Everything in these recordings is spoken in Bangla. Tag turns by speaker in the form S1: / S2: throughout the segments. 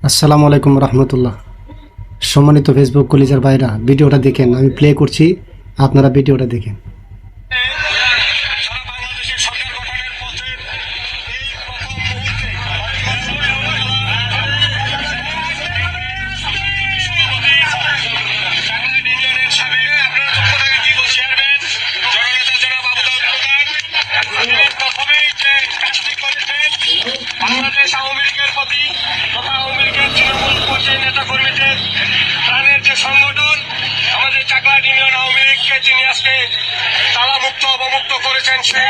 S1: আসসালামু আলাইকুম রহমতুল্লাহ। সম্মানিত ফেসবুক কলিজার ভাইরা, ভিডিওটা দেখেন, আমি প্লে করছি, আপনারা ভিডিওটা দেখেন।
S2: বাংলাদেশ আওয়ামী লীগের প্রতি তথা আওয়ামী লীগের তৃণমূল পর্যায়ের নেতা কর্মীদের প্রাণের যে সংগঠন আমাদের চাকলাট ইউনিয়ন আওয়ামী লীগকে তিনি আজকে তালামুক্ত অবমুক্ত করেছেন সেই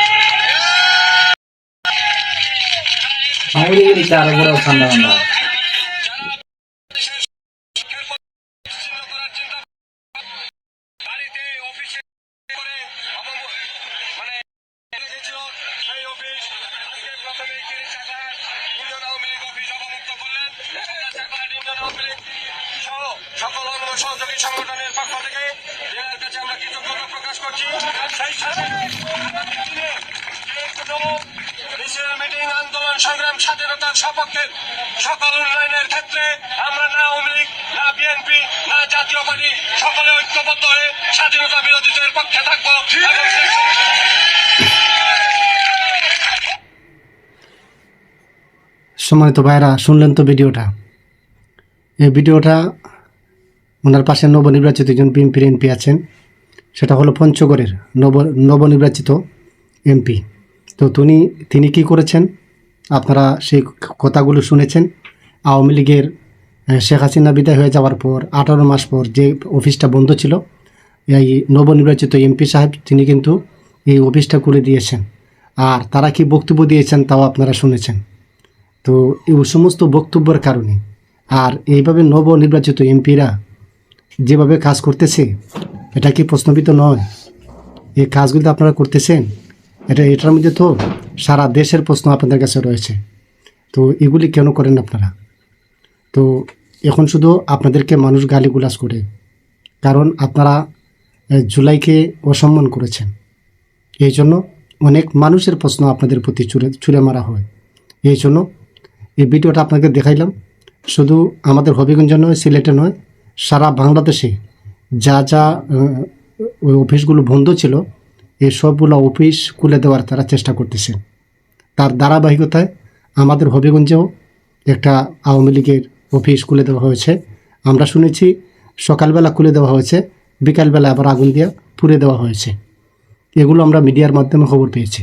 S2: সকল অঙ্গ সহযোগী সংগঠনের পক্ষ থেকে জেলার কাছে আমরা কৃতজ্ঞতা প্রকাশ করছি। মিটিং আন্দোলন সংগ্রাম স্বাধীনতার সপক্ষের সকল উন্নয়নের ক্ষেত্রে আমরা না আওয়ামী লীগ, না বিএনপি, না জাতীয় পার্টি সকলে ঐক্যবদ্ধ হয়ে স্বাধীনতা বিরোধীদের পক্ষে থাকবো।
S1: সম্মানিত ভাইরা, শুনলেন তো ভিডিওটা। এই ভিডিওটা ওনার পাশে নবনির্বাচিত একজন বিএনপির এমপি আছেন, সেটা হলো পঞ্চগড়ের নবনির্বাচিত এমপি। তো তিনি কি করেছেন আপনারা সেই কথাগুলো শুনেছেন। আওয়ামী লীগের শেখ হাসিনা বিদায় হয়ে যাওয়ার পর 18 মাস পর যে অফিসটা বন্ধ ছিল, এই নবনির্বাচিত এমপি সাহেব তিনি কিন্তু এই অফিসটা খুলে দিয়েছেন। আর তারা কি বক্তব্য দিয়েছেন তাও আপনারা শুনেছেন। তো এই সমস্ত বক্তব্যের কারণে আর এইভাবে নবনির্বাচিত এমপিরা যেভাবে কাজ করতেছে, এটা কি প্রশ্নবিদ্ধ নয়? এই কাজগুলো আপনারা করতেছেন, এটার মধ্যে তো সারা দেশের প্রশ্ন আপনাদের কাছে রয়েছে। তো এগুলি কেন করেন আপনারা? তো এখন শুধু আপনাদেরকে মানুষ গালিগুলাজ করে, কারণ আপনারা জুলাইকে অসম্মান করেছেন। এই জন্য অনেক মানুষের প্রশ্ন আপনাদের প্রতি ছুঁড়ে মারা হয়। এই জন্য এই ভিডিওটা আপনাকে দেখাইলাম। শুধু আমাদের হবিগঞ্জ নয়, সিলেটে নয়, সারা বাংলাদেশে যা যা ওই অফিসগুলো বন্ধ ছিল, এই সবগুলো অফিস খুলে দেওয়ার তারা চেষ্টা করতেছে। তার ধারাবাহিকতায় আমাদের হবিগঞ্জেও একটা আওয়ামী লীগের অফিস খুলে দেওয়া হয়েছে। আমরা শুনেছি সকালবেলা খুলে দেওয়া হয়েছে, বিকালবেলা আবার আগুন দিয়ে পুড়ে দেওয়া হয়েছে। এগুলো আমরা মিডিয়ার মাধ্যমে খবর পেয়েছি।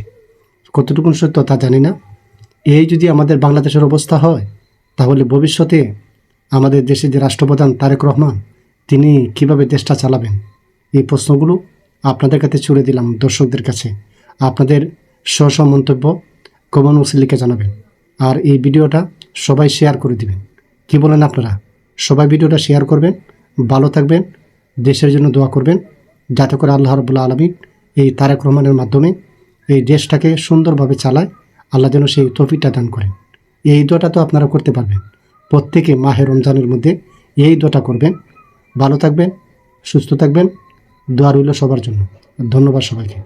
S1: কতটুকু সত্য তা জানি না। এই যদি আমাদের বাংলাদেশের অবস্থা হয়, তাহলে ভবিষ্যতে আমাদের দেশের যে রাষ্ট্রপ্রধান তারেক রহমান, তিনি কিভাবে দেশটা চালাবেন? এই প্রশ্নগুলো আপনাদের কাছে ছুড়ে দিলাম দর্শকদের কাছে। আপনাদের স্ব মন্তব্য কমেন্ট বক্সে লিখে জানাবেন। আর এই ভিডিওটা সবাই শেয়ার করে দিবেন। কি বলেন আপনারা? সবাই ভিডিওটা শেয়ার করবেন, ভালো থাকবেন, দেশের জন্য দোয়া করবেন, যাতে করে আল্লাহ রাব্বুল আলামিন এই তারেক রহমানের মাধ্যমে এই দেশটাকে সুন্দরভাবে চালায়। আল্লাহ যেন সেই তৌফিকটা দান করেন। এই দোয়াটা তো আপনারা করতে পারবেন। প্রত্যেকে মাহে রমজানের মধ্যে এই দোয়াটা করবেন। ভালো থাকবেন, সুস্থ থাকবেন, দোয়া রইল সবার জন্য। ধন্যবাদ সবাইকে।